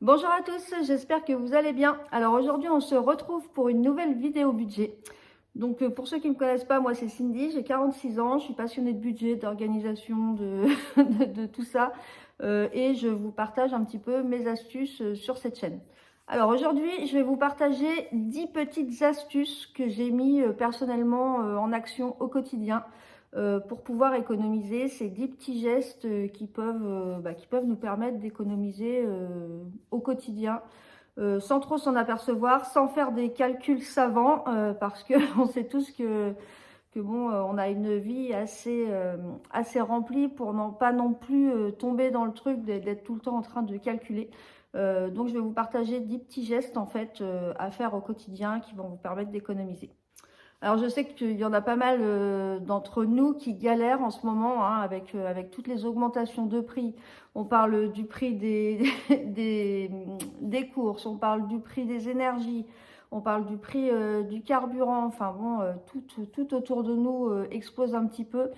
Bonjour à tous, j'espère que vous allez bien. Alors aujourd'hui, on se retrouve pour une nouvelle vidéo budget. Donc pour ceux qui ne me connaissent pas, moi c'est Cindy, j'ai 46 ans, je suis passionnée de budget, d'organisation, de tout ça. Et je vous partage un petit peu mes astuces sur cette chaîne. Alors aujourd'hui, je vais vous partager 10 petites astuces que j'ai mis personnellement en action au quotidien pour pouvoir économiser. Ces 10 petits gestes qui peuvent nous permettre d'économiser au quotidien sans trop s'en apercevoir, sans faire des calculs savants, parce que on sait tous que bon, on a une vie assez remplie pour pas non plus tomber dans le truc d'être tout le temps en train de calculer. Donc je vais vous partager 10 petits gestes en fait à faire au quotidien qui vont vous permettre d'économiser. Alors je sais qu'il y en a pas mal d'entre nous qui galèrent en ce moment hein, avec toutes les augmentations de prix. On parle du prix des courses, on parle du prix des énergies, on parle du prix du carburant. Enfin bon, tout autour de nous explose un petit peu,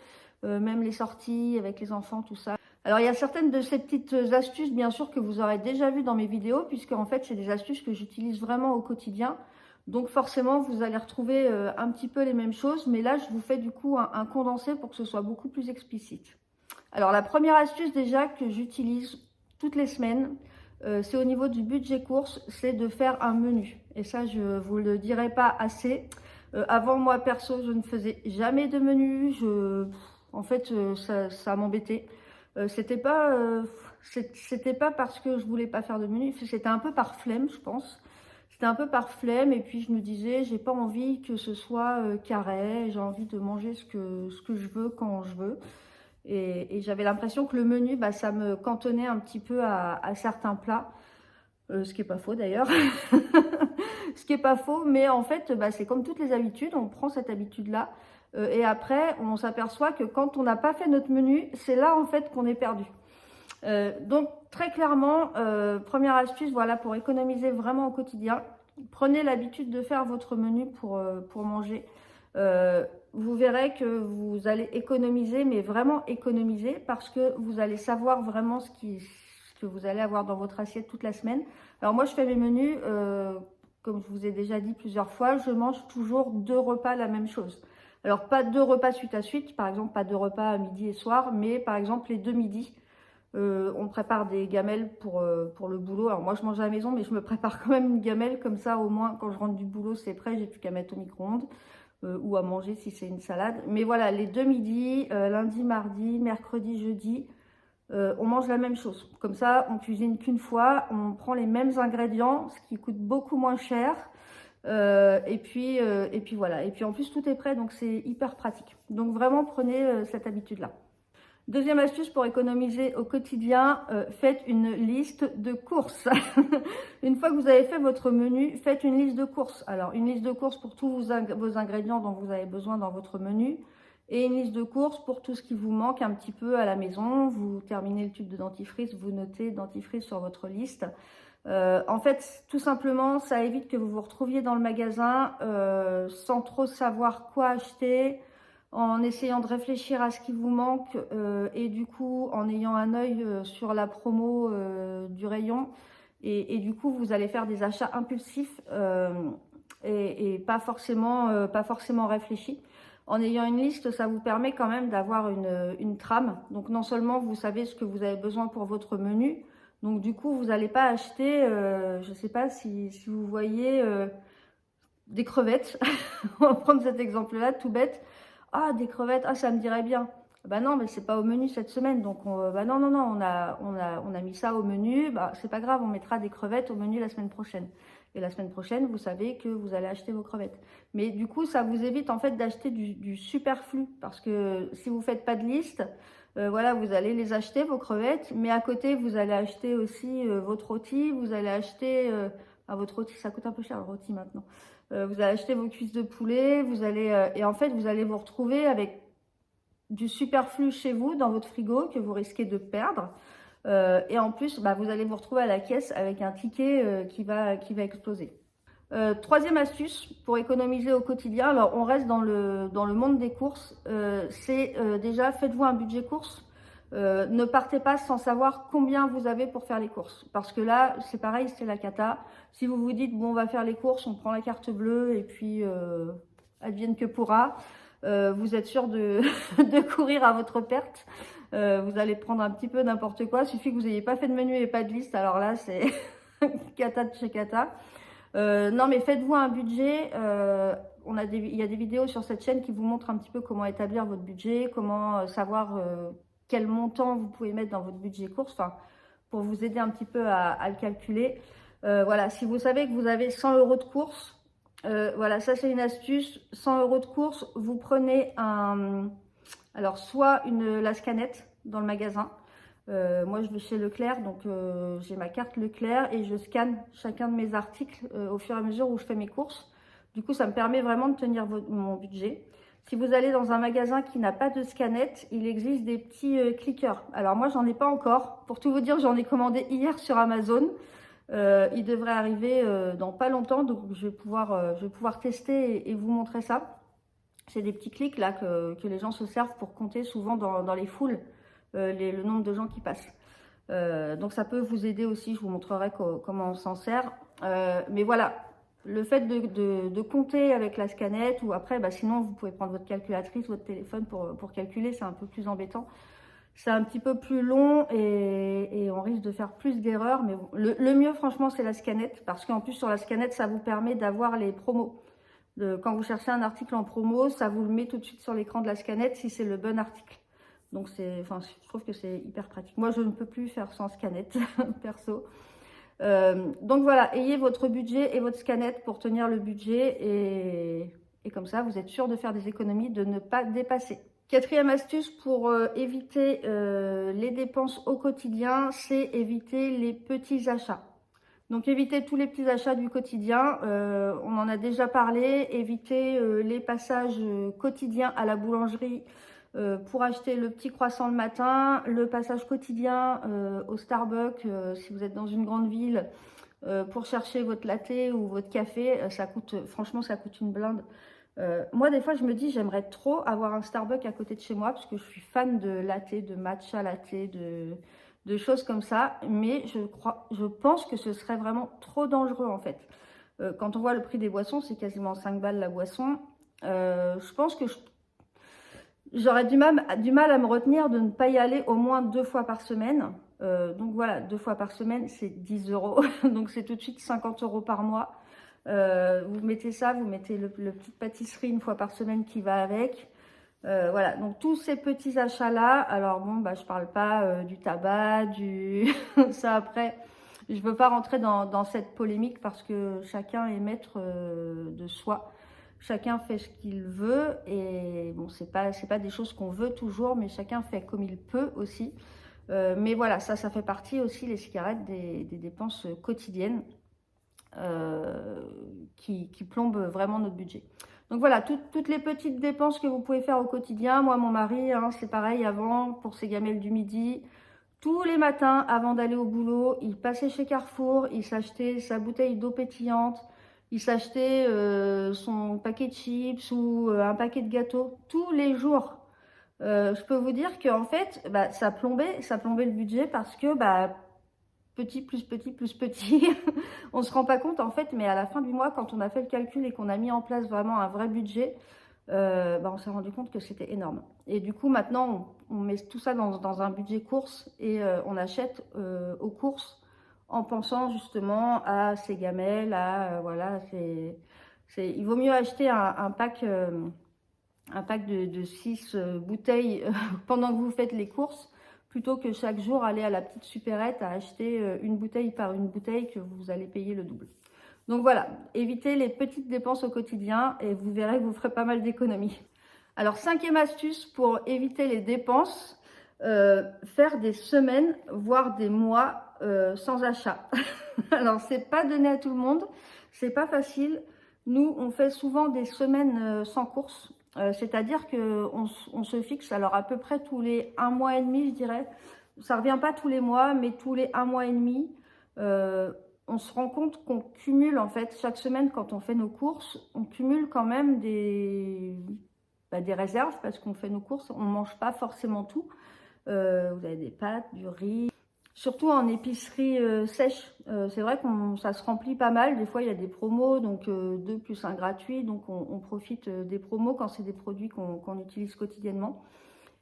même les sorties avec les enfants, tout ça. Alors il y a certaines de ces petites astuces bien sûr que vous aurez déjà vues dans mes vidéos puisque en fait c'est des astuces que j'utilise vraiment au quotidien. Donc forcément, vous allez retrouver un petit peu les mêmes choses, mais là, je vous fais du coup un condensé pour que ce soit beaucoup plus explicite. Alors la première astuce déjà que j'utilise toutes les semaines, c'est au niveau du budget course, c'est de faire un menu. Et ça, je vous le dirai pas assez. Avant, moi, perso, je ne faisais jamais de menu. En fait, ça m'embêtait. C'était pas parce que je voulais pas faire de menu, c'était un peu par flemme, je pense. C'était un peu par flemme et puis je me disais, j'ai pas envie que ce soit carré, j'ai envie de manger ce que je veux quand je veux. Et j'avais l'impression que le menu, bah, ça me cantonnait un petit peu à certains plats, ce qui est pas faux d'ailleurs. Ce qui est pas faux, mais en fait, bah, c'est comme toutes les habitudes, on prend cette habitude-là. Et après, on s'aperçoit que quand on n'a pas fait notre menu, c'est là en fait qu'on est perdu. Donc très clairement, première astuce, voilà, pour économiser vraiment au quotidien, prenez l'habitude de faire votre menu pour manger. Vous verrez que vous allez économiser, mais vraiment économiser, parce que vous allez savoir vraiment ce que vous allez avoir dans votre assiette toute la semaine. Alors moi, je fais mes menus, comme je vous ai déjà dit plusieurs fois, je mange toujours 2 repas la même chose. Alors pas 2 repas suite à suite, par exemple pas 2 repas à midi et soir, mais par exemple les 2 midis. On prépare des gamelles pour le boulot. Alors moi je mange à la maison, mais je me prépare quand même une gamelle, comme ça au moins quand je rentre du boulot c'est prêt, j'ai plus qu'à mettre au micro-ondes ou à manger si c'est une salade. Mais voilà, les 2 midis, lundi, mardi, mercredi, jeudi, on mange la même chose. Comme ça on cuisine qu'une fois, on prend les mêmes ingrédients, ce qui coûte beaucoup moins cher. Et puis voilà. Et puis en plus tout est prêt, donc c'est hyper pratique. Donc vraiment prenez cette habitude-là. Deuxième astuce pour économiser au quotidien, faites une liste de courses. Une fois que vous avez fait votre menu, faites une liste de courses. Alors, une liste de courses pour tous vos ingrédients dont vous avez besoin dans votre menu et une liste de courses pour tout ce qui vous manque un petit peu à la maison. Vous terminez le tube de dentifrice, vous notez dentifrice sur votre liste. En fait, tout simplement, ça évite que vous vous retrouviez dans le magasin sans trop savoir quoi acheter, en essayant de réfléchir à ce qui vous manque et du coup en ayant un œil sur la promo du rayon et du coup vous allez faire des achats impulsifs et pas forcément réfléchis. En ayant une liste, ça vous permet quand même d'avoir une trame. Donc non seulement vous savez ce que vous avez besoin pour votre menu, donc du coup vous n'allez pas acheter, je ne sais pas si vous voyez des crevettes, on va prendre cet exemple-là, tout bête. Ah, des crevettes, ah, ça me dirait bien. Bah non, mais c'est pas au menu cette semaine, donc bah non, on a mis ça au menu, bah c'est pas grave, on mettra des crevettes au menu la semaine prochaine. Et la semaine prochaine, vous savez que vous allez acheter vos crevettes. Mais du coup, ça vous évite en fait d'acheter du superflu, parce que si vous faites pas de liste, voilà, vous allez les acheter, vos crevettes, mais à côté, vous allez acheter aussi votre rôti, vous allez acheter, votre rôti, ça coûte un peu cher le rôti maintenant. Vous allez acheter vos cuisses de poulet, et en fait, vous allez vous retrouver avec du superflu chez vous, dans votre frigo, que vous risquez de perdre. Et en plus, bah, vous allez vous retrouver à la caisse avec un ticket qui va exploser. Troisième astuce pour économiser au quotidien, alors on reste dans le monde des courses, c'est déjà faites-vous un budget course. Ne partez pas sans savoir combien vous avez pour faire les courses. Parce que là, c'est pareil, c'est la cata. Si vous vous dites, bon, on va faire les courses, on prend la carte bleue et puis advienne que pourra, vous êtes sûr de, de courir à votre perte. Vous allez prendre un petit peu n'importe quoi. Il suffit que vous n'ayez pas fait de menu et pas de liste. Alors là, c'est cata de chez cata. Non, mais faites-vous un budget. Il y a des vidéos sur cette chaîne qui vous montrent un petit peu comment établir votre budget, comment savoir quel montant vous pouvez mettre dans votre budget course, enfin, pour vous aider un petit peu à le calculer. Voilà, si vous savez que vous avez 100 € de course, voilà, ça c'est une astuce. 100 € de course, vous prenez alors soit la scanette dans le magasin. Moi, je vais chez Leclerc, donc j'ai ma carte Leclerc et je scanne chacun de mes articles au fur et à mesure où je fais mes courses. Du coup, ça me permet vraiment de tenir mon budget. Si vous allez dans un magasin qui n'a pas de scanette, il existe des petits clickers. Alors moi, j'en ai pas encore. Pour tout vous dire, j'en ai commandé hier sur Amazon. Il devrait arriver dans pas longtemps, donc je vais pouvoir tester et vous montrer ça. C'est des petits clics là que les gens se servent pour compter souvent dans les foules le nombre de gens qui passent. Donc ça peut vous aider aussi, je vous montrerai comment on s'en sert. Mais voilà, le fait de compter avec la scanette ou après, bah, sinon vous pouvez prendre votre calculatrice, votre téléphone pour calculer, c'est un peu plus embêtant. C'est un petit peu plus long et on risque de faire plus d'erreurs. Mais bon, le mieux franchement c'est la scanette parce qu'en plus sur la scanette ça vous permet d'avoir les promos. Quand vous cherchez un article en promo, ça vous le met tout de suite sur l'écran de la scanette si c'est le bon article. Donc je trouve que c'est hyper pratique. Moi je ne peux plus faire sans scanette perso. Donc voilà, ayez votre budget et votre scanette pour tenir le budget et comme ça vous êtes sûr de faire des économies, de ne pas dépasser. Quatrième astuce pour éviter les dépenses au quotidien, c'est éviter les petits achats. Donc éviter tous les petits achats du quotidien, on en a déjà parlé, éviter les passages quotidiens à la boulangerie pour acheter le petit croissant le matin, le passage quotidien au Starbucks si vous êtes dans une grande ville pour chercher votre latte ou votre café, franchement ça coûte une blinde. Moi des fois je me dis j'aimerais trop avoir un Starbucks à côté de chez moi parce que je suis fan de latte, de matcha latte, de choses comme ça, mais je pense que ce serait vraiment trop dangereux en fait. Quand on voit le prix des boissons, c'est quasiment 5 balles la boisson. Je pense que j'aurais du mal à me retenir de ne pas y aller au moins 2 fois par semaine. Donc voilà, 2 fois par semaine, c'est 10 €. Donc c'est tout de suite 50 € par mois. Vous mettez ça, vous mettez le petite pâtisserie une fois par semaine qui va avec. Voilà, donc tous ces petits achats-là, alors bon, bah, je parle pas du tabac, ça après, je veux pas rentrer dans cette polémique parce que chacun est maître de soi. Chacun fait ce qu'il veut et bon, c'est pas des choses qu'on veut toujours, mais chacun fait comme il peut aussi. Mais voilà, ça fait partie aussi, les cigarettes, des dépenses quotidiennes qui plombent vraiment notre budget. Donc voilà, toutes les petites dépenses que vous pouvez faire au quotidien. Moi, mon mari, hein, c'est pareil avant, pour ses gamelles du midi. Tous les matins, avant d'aller au boulot, il passait chez Carrefour, il s'achetait sa bouteille d'eau pétillante, il s'achetait son paquet de chips ou un paquet de gâteaux tous les jours. Je peux vous dire qu'en fait, bah, ça plombait le budget parce que bah, petit plus petit plus petit, on se rend pas compte en fait, mais à la fin du mois, quand on a fait le calcul et qu'on a mis en place vraiment un vrai budget, bah, on s'est rendu compte que c'était énorme. Et du coup, maintenant, on met tout ça dans un budget course et on achète aux courses en pensant justement à ces gamelles, voilà, il vaut mieux acheter un pack de 6 bouteilles pendant que vous faites les courses plutôt que chaque jour aller à la petite supérette à acheter une bouteille par une bouteille que vous allez payer le double. Donc voilà, évitez les petites dépenses au quotidien et vous verrez que vous ferez pas mal d'économies. Alors, 5e astuce pour éviter les dépenses, faire des semaines, voire des mois sans achat. Alors, c'est pas donné à tout le monde, c'est pas facile. Nous, on fait souvent des semaines sans courses. C'est-à-dire qu'on se fixe, alors à peu près tous les 1 mois et demi, je dirais. Ça ne revient pas tous les mois, mais tous les 1 mois et demi, on se rend compte qu'on cumule, en fait, chaque semaine, quand on fait nos courses, on cumule quand même des réserves, parce qu'on fait nos courses, on ne mange pas forcément tout. Vous avez des pâtes, du riz. Surtout en épicerie sèche, c'est vrai que ça se remplit pas mal. Des fois, il y a des promos, donc 2 plus 1 gratuit. Donc, on profite des promos quand c'est des produits qu'on utilise quotidiennement.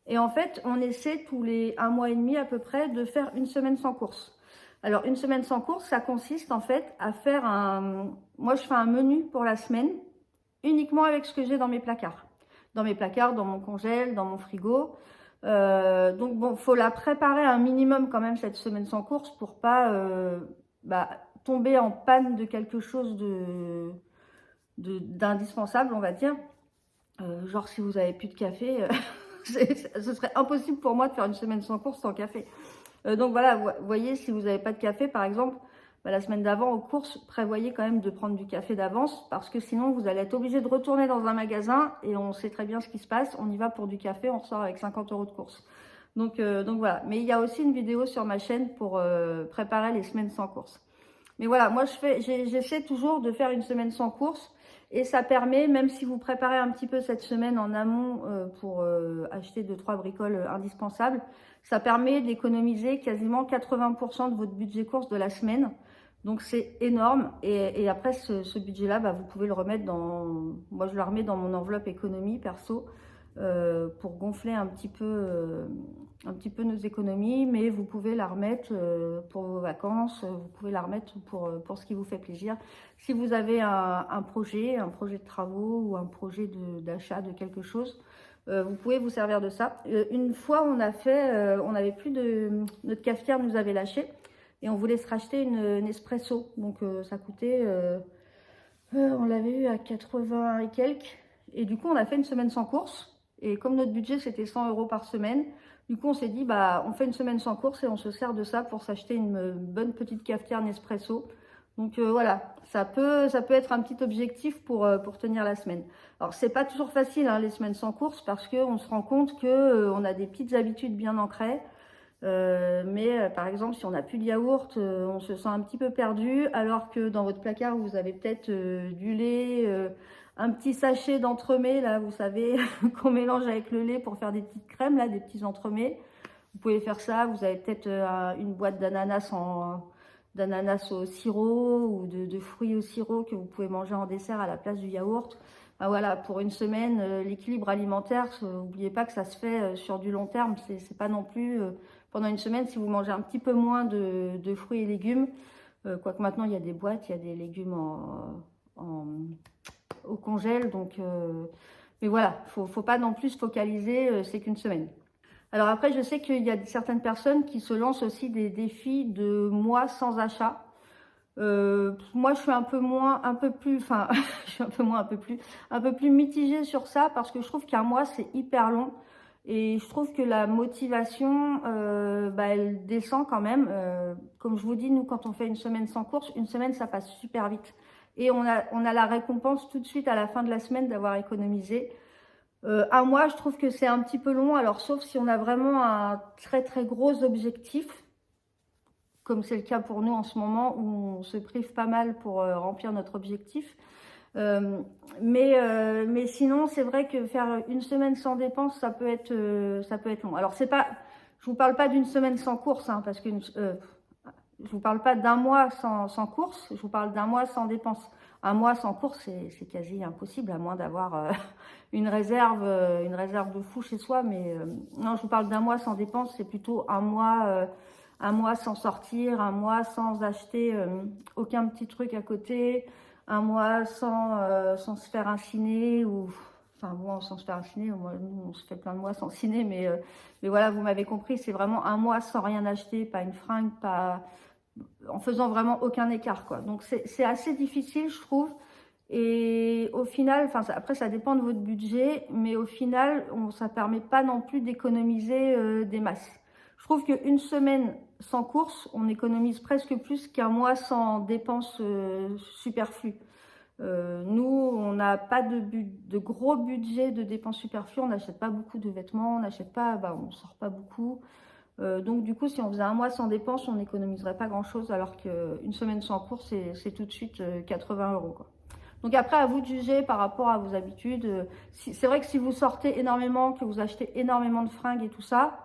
Et en fait, on essaie tous les 1 mois et demi à peu près de faire une semaine sans course. Alors, une semaine sans course, ça consiste en fait à faire Moi, je fais un menu pour la semaine, uniquement avec ce que j'ai dans mes placards. Dans mes placards, dans mon congèle, dans mon frigo. Donc bon, faut la préparer un minimum quand même cette semaine sans course pour pas tomber en panne de quelque chose d'indispensable, on va dire. Genre si vous n'avez plus de café, ce serait impossible pour moi de faire une semaine sans course sans café. Donc voilà, vous voyez, si vous n'avez pas de café par exemple, la semaine d'avant aux courses, prévoyez quand même de prendre du café d'avance parce que sinon vous allez être obligé de retourner dans un magasin et on sait très bien ce qui se passe. On y va pour du café, on ressort avec 50 € de course. Donc voilà. Mais il y a aussi une vidéo sur ma chaîne pour préparer les semaines sans course. Mais voilà, moi j'essaie toujours de faire une semaine sans course et ça permet, même si vous préparez un petit peu cette semaine en amont pour acheter 2-3 bricoles indispensables, ça permet d'économiser quasiment 80% de votre budget course de la semaine. Donc c'est énorme et après ce budget-là, vous pouvez le remettre dans... Moi je le remets dans mon enveloppe économie perso pour gonfler un petit peu nos économies, mais vous pouvez la remettre pour vos vacances, vous pouvez la remettre pour ce qui vous fait plaisir. Si vous avez un projet de travaux ou un projet d'achat de quelque chose, vous pouvez vous servir de ça. Une fois on avait plus notre cafetière nous avait lâché. Et on voulait se racheter une espresso. Donc ça coûtait, on l'avait eu à 80 et quelques. Et du coup, on a fait une semaine sans course. Et comme notre budget, c'était 100 € par semaine, du coup, on s'est dit, on fait une semaine sans course et on se sert de ça pour s'acheter une bonne petite cafetière Nespresso. Donc voilà, ça peut être un petit objectif pour tenir la semaine. Alors, c'est pas toujours facile, hein, les semaines sans course, parce qu'on se rend compte qu'on a des petites habitudes bien ancrées. Mais par exemple, si on n'a plus de yaourt, on se sent un petit peu perdu, alors que dans votre placard, vous avez peut-être du lait, un petit sachet d'entremets, là, vous savez, qu'on mélange avec le lait pour faire des petites crèmes, là, des petits entremets. Vous pouvez faire ça, vous avez peut-être une boîte d'ananas au sirop ou de fruits au sirop que vous pouvez manger en dessert à la place du yaourt. Voilà, pour une semaine, l'équilibre alimentaire, n'oubliez pas que ça se fait sur du long terme, c'est pas non plus... pendant une semaine, si vous mangez un petit peu moins de fruits et légumes, quoique maintenant il y a des boîtes, il y a des légumes au congèle, donc mais voilà, faut pas non plus se focaliser, c'est qu'une semaine. Alors après, je sais qu'il y a certaines personnes qui se lancent aussi des défis de mois sans achat. Moi, je suis un peu plus mitigée sur ça parce que je trouve qu'un mois c'est hyper long. Et je trouve que la motivation, elle descend quand même. Comme je vous dis, nous, quand on fait une semaine sans course, une semaine, ça passe super vite. Et on a la récompense tout de suite à la fin de la semaine d'avoir économisé. Un mois, je trouve que c'est un petit peu long. Alors, sauf si on a vraiment un très, très gros objectif, comme c'est le cas pour nous en ce moment, où on se prive pas mal pour remplir notre objectif. Mais sinon, c'est vrai que faire une semaine sans dépenses, ça peut être long. Alors, je vous parle pas d'une semaine sans course, hein, parce que je vous parle pas d'un mois sans course, je vous parle d'un mois sans dépenses. Un mois sans course, c'est quasi impossible, à moins d'avoir une réserve de fou chez soi. Mais non, je vous parle d'un mois sans dépenses, c'est plutôt un mois sans sortir, un mois sans acheter aucun petit truc à côté, un mois sans se faire un ciné ou enfin bon, sans se faire un ciné, nous on se fait plein de mois sans ciné, mais voilà, vous m'avez compris, c'est vraiment un mois sans rien acheter, pas une fringue, pas en faisant vraiment aucun écart, quoi. Donc c'est assez difficile, je trouve. Et au final, enfin après ça dépend de votre budget, mais au final, ça permet pas non plus d'économiser des masses. Je trouve qu'une semaine sans course, on économise presque plus qu'un mois sans dépenses superflues. Nous, on n'a pas de gros budget de dépenses superflues, on n'achète pas beaucoup de vêtements, on sort pas beaucoup. Donc du coup, si on faisait un mois sans dépenses, on n'économiserait pas grand-chose, alors qu'une semaine sans course, c'est tout de suite 80 €, quoi. Donc après, à vous de juger par rapport à vos habitudes. C'est vrai que si vous sortez énormément, que vous achetez énormément de fringues et tout ça,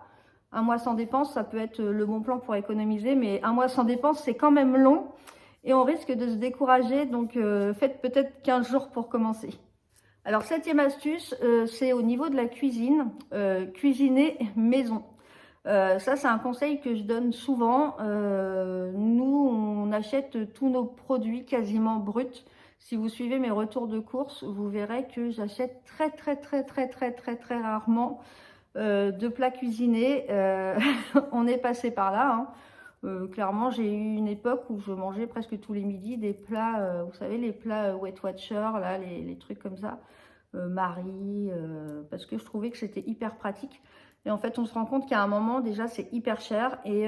Un mois sans dépense, ça peut être le bon plan pour économiser, mais un mois sans dépense, c'est quand même long et on risque de se décourager. Donc, faites peut-être 15 jours pour commencer. Alors, 7e astuce, c'est au niveau de la cuisine, cuisiner maison. Ça, c'est un conseil que je donne souvent. Nous, on achète tous nos produits quasiment bruts. Si vous suivez mes retours de course, vous verrez que j'achète très rarement de plats cuisinés. On est passé par là, hein. Clairement, j'ai eu une époque où je mangeais presque tous les midis des plats, vous savez, les plats Weight Watcher, là, les trucs comme ça, Marie, parce que je trouvais que c'était hyper pratique. Et en fait, on se rend compte qu'à un moment, déjà, c'est hyper cher et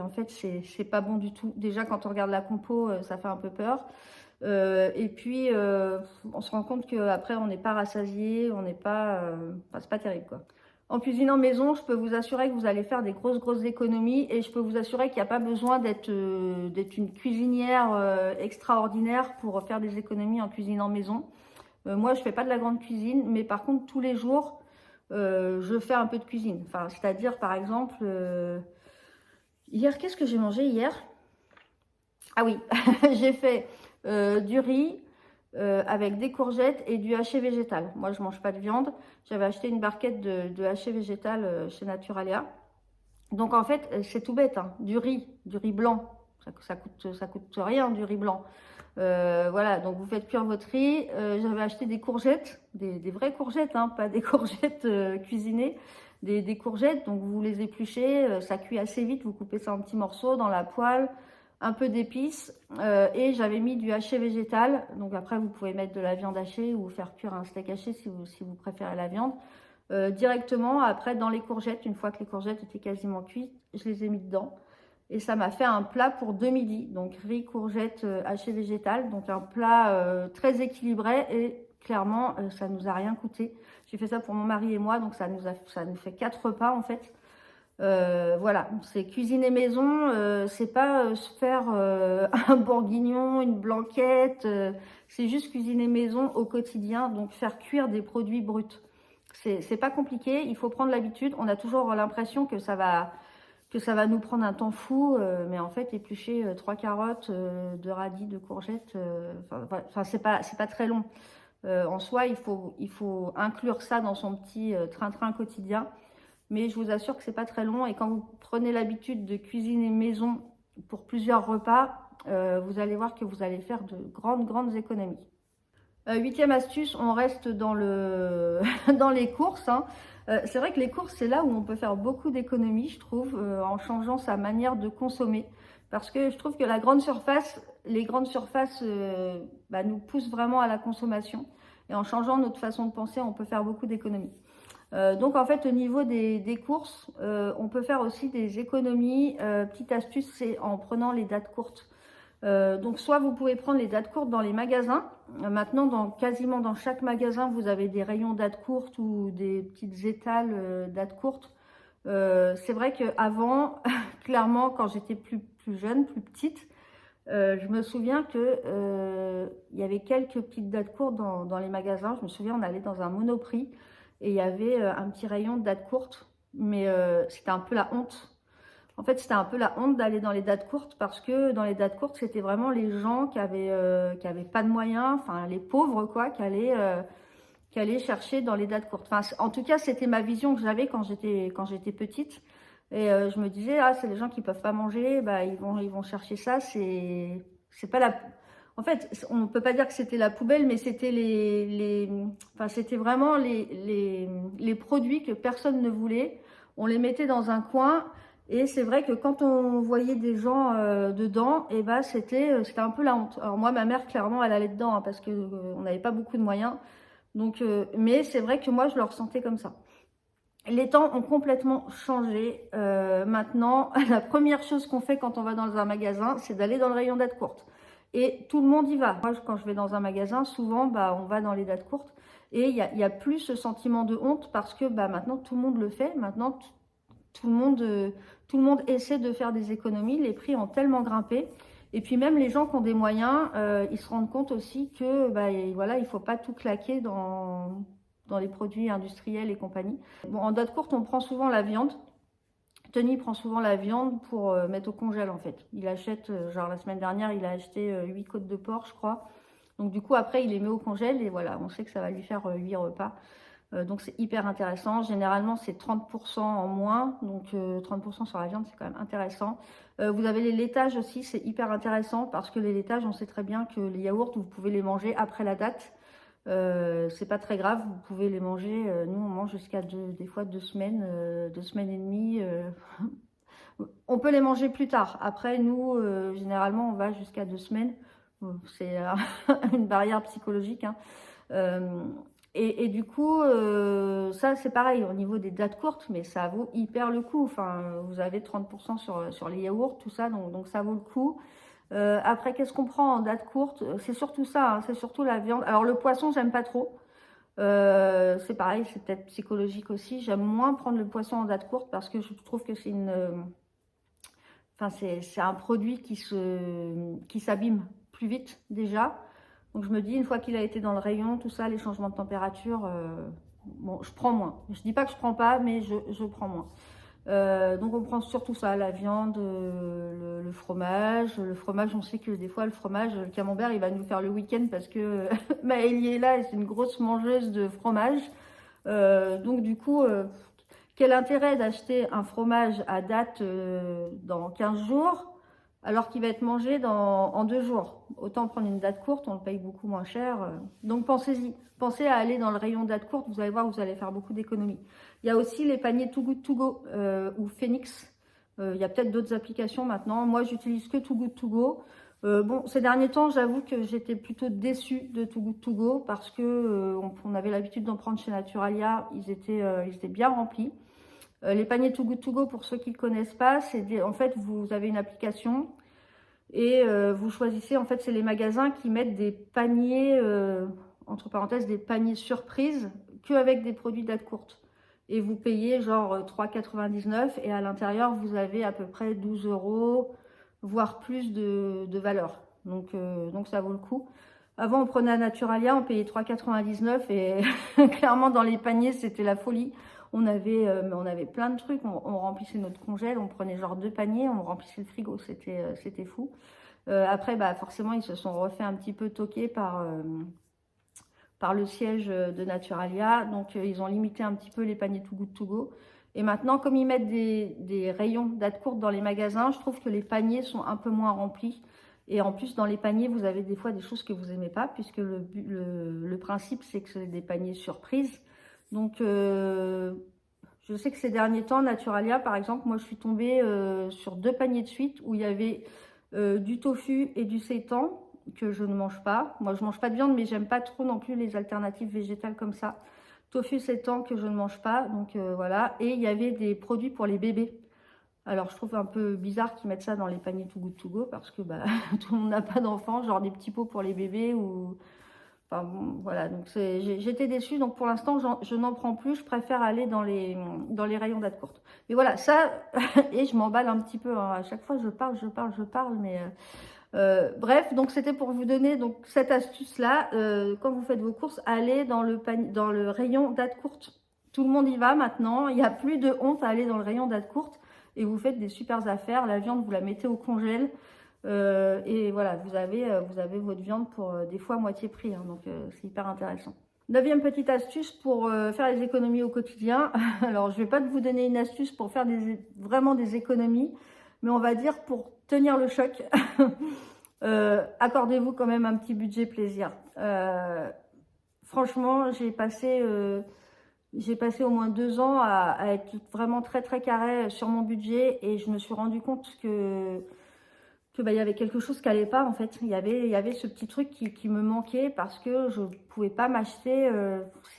en fait, c'est pas bon du tout. Déjà, quand on regarde la compo, ça fait un peu peur. Et puis, on se rend compte qu'après, on n'est pas rassasié, on n'est pas... enfin, c'est pas terrible, quoi. En cuisinant maison, je peux vous assurer que vous allez faire des grosses économies et je peux vous assurer qu'il n'y a pas besoin d'être une cuisinière extraordinaire pour faire des économies en cuisinant maison. Moi, je fais pas de la grande cuisine, mais par contre, tous les jours, je fais un peu de cuisine. Enfin, c'est-à-dire, par exemple, hier, qu'est-ce que j'ai mangé hier? Ah oui, j'ai fait du riz avec des courgettes et du haché végétal. Moi, je mange pas de viande. J'avais acheté une barquette de haché végétal chez Naturalia. Donc, en fait, c'est tout bête, hein, du riz blanc. Ça coûte rien, du riz blanc. Voilà, donc vous faites cuire votre riz. J'avais acheté des courgettes, des vraies courgettes, hein, pas des courgettes cuisinées, des courgettes. Donc vous les épluchez, ça cuit assez vite. Vous coupez ça en petits morceaux dans la poêle, un peu d'épices et j'avais mis du haché végétal. Donc après vous pouvez mettre de la viande hachée ou faire cuire un steak haché si vous préférez la viande. Directement après dans les courgettes, une fois que les courgettes étaient quasiment cuites, je les ai mis dedans. Et ça m'a fait un plat pour 2 midis. Donc riz, courgettes, haché végétal. Donc un plat très équilibré et clairement, ça nous a rien coûté. J'ai fait ça pour mon mari et moi. Donc ça nous fait 4 repas en fait. Voilà, c'est cuisiner maison. C'est pas se faire un bourguignon, une blanquette. C'est juste cuisiner maison au quotidien. Donc faire cuire des produits bruts. C'est pas compliqué. Il faut prendre l'habitude. On a toujours l'impression que ça va nous prendre un temps fou, mais en fait, éplucher 3 carottes, 2 radis, 2 courgettes, enfin c'est pas très long. En soi, il faut inclure ça dans son petit train-train quotidien, mais je vous assure que c'est pas très long. Et quand vous prenez l'habitude de cuisiner maison pour plusieurs repas, vous allez voir que vous allez faire de grandes économies. 8e astuce, on reste dans dans les courses, hein. C'est vrai que les courses, c'est là où on peut faire beaucoup d'économies, je trouve, en changeant sa manière de consommer. Parce que je trouve que les grandes surfaces nous poussent vraiment à la consommation. Et en changeant notre façon de penser, on peut faire beaucoup d'économies. Donc en fait, au niveau des courses, on peut faire aussi des économies. Petite astuce, c'est en prenant les dates courtes. Donc soit vous pouvez prendre les dates courtes dans les magasins. Maintenant, quasiment dans chaque magasin, vous avez des rayons dates courtes ou des petites étals dates courtes. C'est vrai qu'avant, clairement, quand j'étais plus jeune, plus petite, je me souviens que il y avait quelques petites dates courtes dans les magasins. Je me souviens, on allait dans un Monoprix et il y avait un petit rayon de dates courtes, mais c'était un peu la honte. En fait, c'était un peu la honte d'aller dans les dates courtes parce que dans les dates courtes, c'était vraiment les gens qui avaient pas de moyens, enfin les pauvres quoi, qui allaient chercher dans les dates courtes. Enfin, en tout cas, c'était ma vision que j'avais quand j'étais petite. Et je me disais, ah, c'est les gens qui peuvent pas manger, bah ils vont chercher ça. C'est pas la. En fait, on peut pas dire que c'était la poubelle, mais c'était enfin c'était vraiment les produits que personne ne voulait. On les mettait dans un coin. Et c'est vrai que quand on voyait des gens dedans, et ben c'était un peu la honte. Alors moi, ma mère, clairement, elle allait dedans hein, parce que on n'avait pas beaucoup de moyens. Donc, mais c'est vrai que moi, je le ressentais comme ça. Les temps ont complètement changé. Maintenant, la première chose qu'on fait quand on va dans un magasin, c'est d'aller dans le rayon dates courtes. Et tout le monde y va. Moi, quand je vais dans un magasin, souvent, on va dans les dates courtes. Et il y a plus ce sentiment de honte parce que maintenant, tout le monde le fait. Maintenant, tout le monde essaie de faire des économies. Les prix ont tellement grimpé. Et puis même les gens qui ont des moyens, ils se rendent compte aussi que voilà, il ne faut pas tout claquer dans les produits industriels et compagnie. Bon, en date courte, on prend souvent la viande. Tony prend souvent la viande pour mettre au congèle en fait. Il achète, genre la semaine dernière, il a acheté 8 côtes de porc, je crois. Donc du coup, après, il les met au congèle et voilà, on sait que ça va lui faire 8 repas. Donc c'est hyper intéressant. Généralement, c'est 30% en moins. Donc 30% sur la viande, c'est quand même intéressant. Vous avez les laitages aussi, c'est hyper intéressant parce que les laitages, on sait très bien que les yaourts, vous pouvez les manger après la date. C'est pas très grave, vous pouvez les manger. Nous, on mange jusqu'à des fois 2 semaines, 2 semaines et demie. On peut les manger plus tard. Après, nous, généralement, on va jusqu'à 2 semaines. C'est une barrière psychologique, hein. Et du coup, ça c'est pareil au niveau des dates courtes, mais ça vaut hyper le coup. Enfin, vous avez 30% sur les yaourts, tout ça, donc ça vaut le coup. Après, qu'est-ce qu'on prend en date courte? C'est surtout ça, hein, c'est surtout la viande. Alors le poisson, j'aime pas trop. C'est pareil, c'est peut-être psychologique aussi. J'aime moins prendre le poisson en date courte parce que je trouve que enfin, c'est un produit qui s'abîme plus vite déjà. Donc je me dis, une fois qu'il a été dans le rayon, tout ça, les changements de température, bon, je prends moins. Je dis pas que je prends pas, mais je prends moins. Donc on prend surtout ça, la viande, le fromage. Le fromage, on sait que des fois, le fromage, le camembert, il va nous faire le week-end parce que Maëlie est là et c'est une grosse mangeuse de fromage. Donc du coup, quel intérêt d'acheter un fromage à date dans 15 jours alors qu'il va être mangé en 2 jours? Autant prendre une date courte, on le paye beaucoup moins cher. Donc pensez-y, pensez à aller dans le rayon date courte, vous allez voir, vous allez faire beaucoup d'économies. Il y a aussi les paniers Too Good To Go ou Phoenix. Il y a peut-être d'autres applications maintenant. Moi, j'utilise que Too Good To Go. Bon, ces derniers temps, j'avoue que j'étais plutôt déçue de Too Good To Go parce que on avait l'habitude d'en prendre chez Naturalia. Ils étaient bien remplis. Les paniers Too Good To Go, pour ceux qui ne connaissent pas, en fait, vous avez une application et vous choisissez, en fait, c'est les magasins qui mettent des paniers, entre parenthèses, des paniers surprises, qu'avec des produits date courte. Et vous payez genre 3,99 et à l'intérieur, vous avez à peu près 12 euros, voire plus de valeur. Donc ça vaut le coup. Avant, on prenait à Naturalia, on payait 3,99 et clairement, dans les paniers, c'était la folie. On avait plein de trucs, on remplissait notre congèle, on prenait genre 2 paniers, on remplissait le frigo, c'était fou. Après, bah, forcément, ils se sont refait un petit peu toquer par le siège de Naturalia, donc ils ont limité un petit peu les paniers Too Good To Go. Et maintenant, comme ils mettent des rayons date courte dans les magasins, je trouve que les paniers sont un peu moins remplis. Et en plus, dans les paniers, vous avez des fois des choses que vous n'aimez pas, puisque le principe, c'est que c'est des paniers surprises. Donc, je sais que ces derniers temps, Naturalia, par exemple, moi, je suis tombée sur 2 paniers de suite où il y avait du tofu et du seitan que je ne mange pas. Moi, je mange pas de viande, mais j'aime pas trop non plus les alternatives végétales comme ça. Tofu seitan que je ne mange pas, donc voilà. Et il y avait des produits pour les bébés. Alors, je trouve un peu bizarre qu'ils mettent ça dans les paniers Too Good To Go parce que bah, tout le monde n'a pas d'enfants, genre des petits pots pour les bébés ou... Enfin, bon, voilà, donc j'étais déçue. Donc, pour l'instant, je n'en prends plus. Je préfère aller dans les rayons date courte. Mais voilà, ça, et je m'emballe un petit peu, hein. À chaque fois, je parle, mais... bref, donc c'était pour vous donner donc cette astuce-là. Quand vous faites vos courses, allez dans le rayon date courte. Tout le monde y va maintenant. Il n'y a plus de honte à aller dans le rayon date courte et vous faites des super affaires. La viande, vous la mettez au congèle. Et voilà, vous avez votre viande pour des fois moitié prix, hein, donc c'est hyper intéressant. 9e petite astuce pour faire les économies au quotidien. Alors, je ne vais pas vous donner une astuce pour faire vraiment des économies, mais on va dire pour tenir le choc. Accordez-vous quand même un petit budget plaisir. Franchement, j'ai passé au moins 2 ans à être vraiment très très carré sur mon budget et je me suis rendu compte que bah, il y avait quelque chose qui allait pas en fait. Il y avait ce petit truc qui me manquait parce que je pouvais pas m'acheter.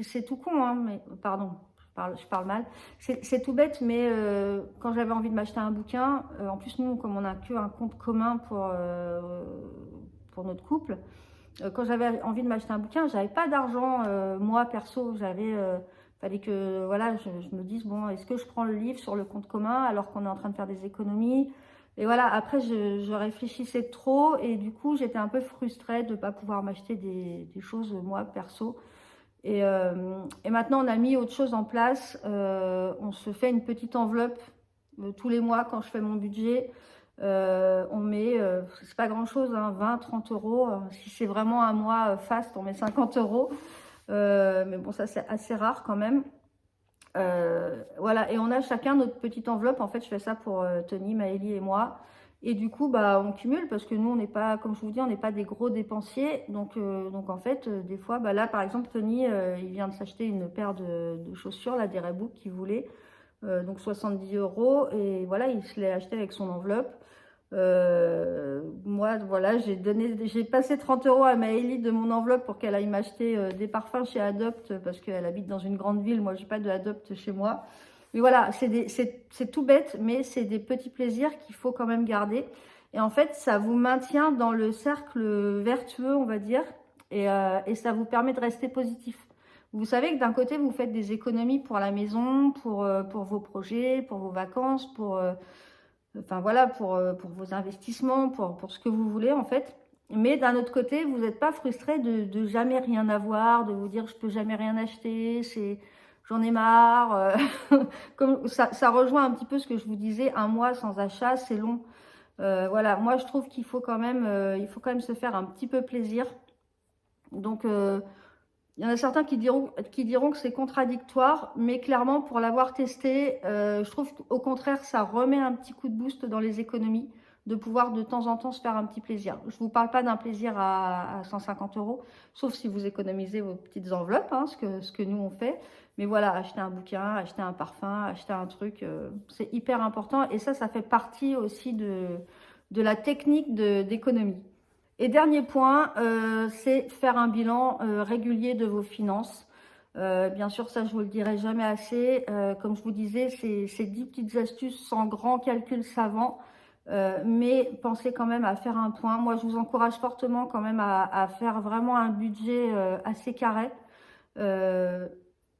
C'est tout con, hein, mais pardon, je parle mal. C'est tout bête, mais quand j'avais envie de m'acheter un bouquin, en plus nous, comme on n'a qu'un compte commun pour notre couple, quand j'avais envie de m'acheter un bouquin, j'avais pas d'argent, moi perso, fallait que voilà, je me dise bon, est-ce que je prends le livre sur le compte commun alors qu'on est en train de faire des économies? Et voilà, après, je réfléchissais trop et du coup, j'étais un peu frustrée de ne pas pouvoir m'acheter des choses, moi, perso. Et maintenant, on a mis autre chose en place. On se fait une petite enveloppe Tous les mois, quand je fais mon budget, on met, c'est pas grand chose, hein, 20-30 euros. Si c'est vraiment un mois fast, on met 50 euros. Mais bon, ça c'est assez rare quand même. Voilà, et on a chacun notre petite enveloppe. En fait, je fais ça pour Tony, Maëlie et moi. Et du coup, bah, on cumule parce que nous, on n'est pas, comme je vous dis, on n'est pas des gros dépensiers. Donc en fait, des fois, bah, là, par exemple, Tony, il vient de s'acheter une paire de chaussures, là, des Reebok qu'il voulait. Donc 70 euros. Et voilà, il se l'est acheté avec son enveloppe. Moi, voilà, j'ai passé 30 euros à Maëlie de mon enveloppe pour qu'elle aille m'acheter des parfums chez Adopt parce qu'elle habite dans une grande ville. Moi, j'ai pas de Adopt chez moi. Mais voilà, c'est tout bête, mais c'est des petits plaisirs qu'il faut quand même garder. Et en fait, ça vous maintient dans le cercle vertueux, on va dire, et ça vous permet de rester positif. Vous savez que d'un côté, vous faites des économies pour la maison, pour vos projets, pour vos vacances, enfin voilà, pour vos investissements, pour ce que vous voulez en fait. Mais d'un autre côté, vous n'êtes pas frustré de jamais rien avoir, de vous dire je peux jamais rien acheter, j'en ai marre. Comme ça rejoint un petit peu ce que je vous disais, un mois sans achat, c'est long. Voilà, moi je trouve qu'il faut quand même, se faire un petit peu plaisir. Donc il y en a certains qui diront que c'est contradictoire, mais clairement, pour l'avoir testé, je trouve qu'au contraire, ça remet un petit coup de boost dans les économies, de pouvoir de temps en temps se faire un petit plaisir. Je ne vous parle pas d'un plaisir à 150 euros, sauf si vous économisez vos petites enveloppes, hein, ce que nous on fait. Mais voilà, acheter un bouquin, acheter un parfum, acheter un truc, c'est hyper important. Et ça fait partie aussi de la technique d'économie. Et dernier point, c'est faire un bilan régulier de vos finances. Bien sûr, ça, je vous le dirai jamais assez. Comme je vous disais, c'est 10 petites astuces sans grand calcul savant. Mais pensez quand même à faire un point. Moi, je vous encourage fortement quand même à faire vraiment un budget assez carré.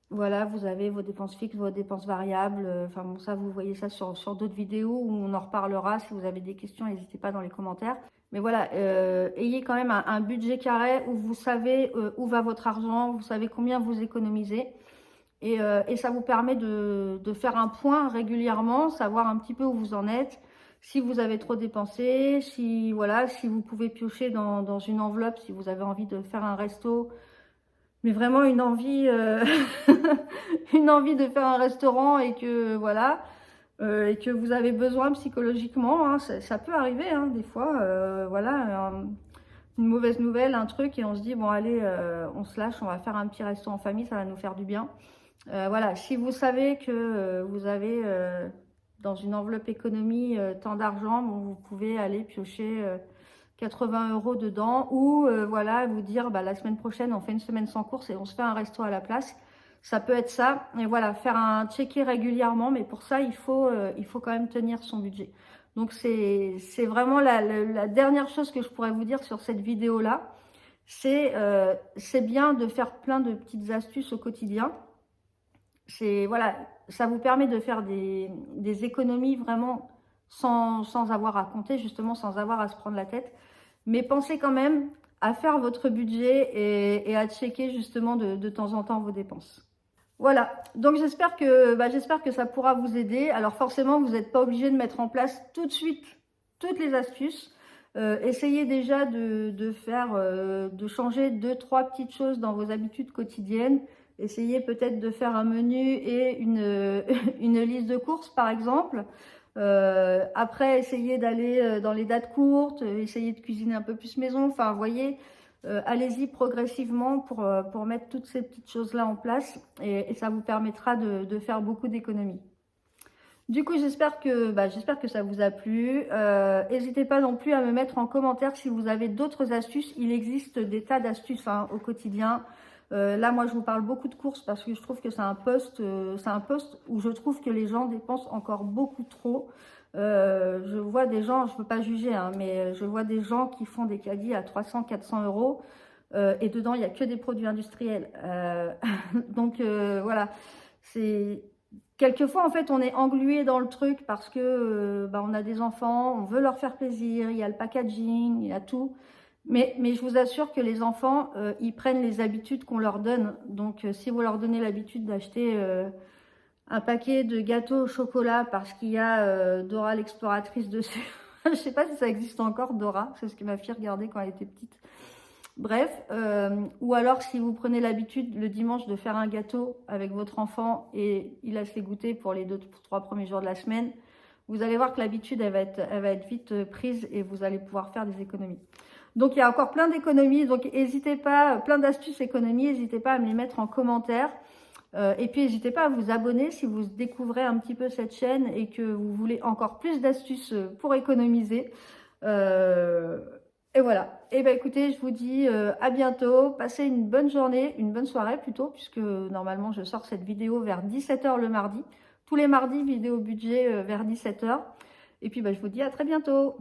Voilà, vous avez vos dépenses fixes, vos dépenses variables. Enfin bon, ça, vous voyez ça sur d'autres vidéos où on en reparlera. Si vous avez des questions, n'hésitez pas dans les commentaires. Mais voilà, ayez quand même un budget carré où vous savez où va votre argent, vous savez combien vous économisez. Et ça vous permet de faire un point régulièrement, savoir un petit peu où vous en êtes, si vous avez trop dépensé, si vous pouvez piocher dans une enveloppe, si vous avez envie de faire un resto, mais vraiment une envie, une envie de faire un restaurant et que voilà, et que vous avez besoin psychologiquement, hein, ça peut arriver, hein, des fois, voilà, une mauvaise nouvelle, un truc, et on se dit bon allez, on se lâche, on va faire un petit resto en famille, ça va nous faire du bien. Voilà, si vous savez que vous avez dans une enveloppe économie tant d'argent, bon, vous pouvez aller piocher 80 euros dedans, ou voilà, vous dire bah, la semaine prochaine on fait une semaine sans course et on se fait un resto à la place. Ça peut être ça, et voilà, faire un checker régulièrement, mais pour ça il faut quand même tenir son budget. Donc c'est vraiment la dernière chose que je pourrais vous dire sur cette vidéo là. C'est bien de faire plein de petites astuces au quotidien. Voilà, ça vous permet de faire des économies vraiment sans avoir à compter, justement, sans avoir à se prendre la tête. Mais pensez quand même à faire votre budget et à checker justement de temps en temps vos dépenses. Voilà, donc j'espère que ça pourra vous aider. Alors forcément, vous n'êtes pas obligé de mettre en place tout de suite toutes les astuces. Essayez déjà de changer 2-3 petites choses dans vos habitudes quotidiennes. Essayez peut-être de faire un menu et une liste de courses, par exemple. Après, essayez d'aller dans les dates courtes, essayez de cuisiner un peu plus maison. Enfin, vous voyez, allez-y progressivement pour mettre toutes ces petites choses-là en place et ça vous permettra de faire beaucoup d'économies. Du coup, j'espère que ça vous a plu. N'hésitez pas non plus à me mettre en commentaire si vous avez d'autres astuces. Il existe des tas d'astuces hein, au quotidien. Là, moi, je vous parle beaucoup de courses parce que je trouve que c'est un poste où je trouve que les gens dépensent encore beaucoup trop. Je vois des gens, je ne veux pas juger, hein, mais je vois des gens qui font des caddies à 300-400 euros et dedans, il n'y a que des produits industriels. Donc, voilà, quelquefois, en fait, on est englué dans le truc parce que on a des enfants, on veut leur faire plaisir, il y a le packaging, il y a tout. Mais je vous assure que les enfants, ils prennent les habitudes qu'on leur donne. Donc, si vous leur donnez l'habitude d'acheter un paquet de gâteaux au chocolat parce qu'il y a Dora l'exploratrice dessus. Je sais pas si ça existe encore, Dora. C'est ce que ma fille regardait quand elle était petite. Bref, ou alors si vous prenez l'habitude le dimanche de faire un gâteau avec votre enfant et il laisse les goûter pour les 2-3 premiers jours de la semaine, vous allez voir que l'habitude elle va être vite prise et vous allez pouvoir faire des économies. Donc il y a encore plein d'économies, donc n'hésitez pas, plein d'astuces économies, n'hésitez pas à me les mettre en commentaire. Et puis n'hésitez pas à vous abonner si vous découvrez un petit peu cette chaîne et que vous voulez encore plus d'astuces pour économiser. Et voilà. Et ben écoutez, je vous dis à bientôt. Passez une bonne journée, une bonne soirée plutôt, puisque normalement je sors cette vidéo vers 17 h le mardi. Tous les mardis, vidéo budget vers 17 h. Et puis ben, je vous dis à très bientôt.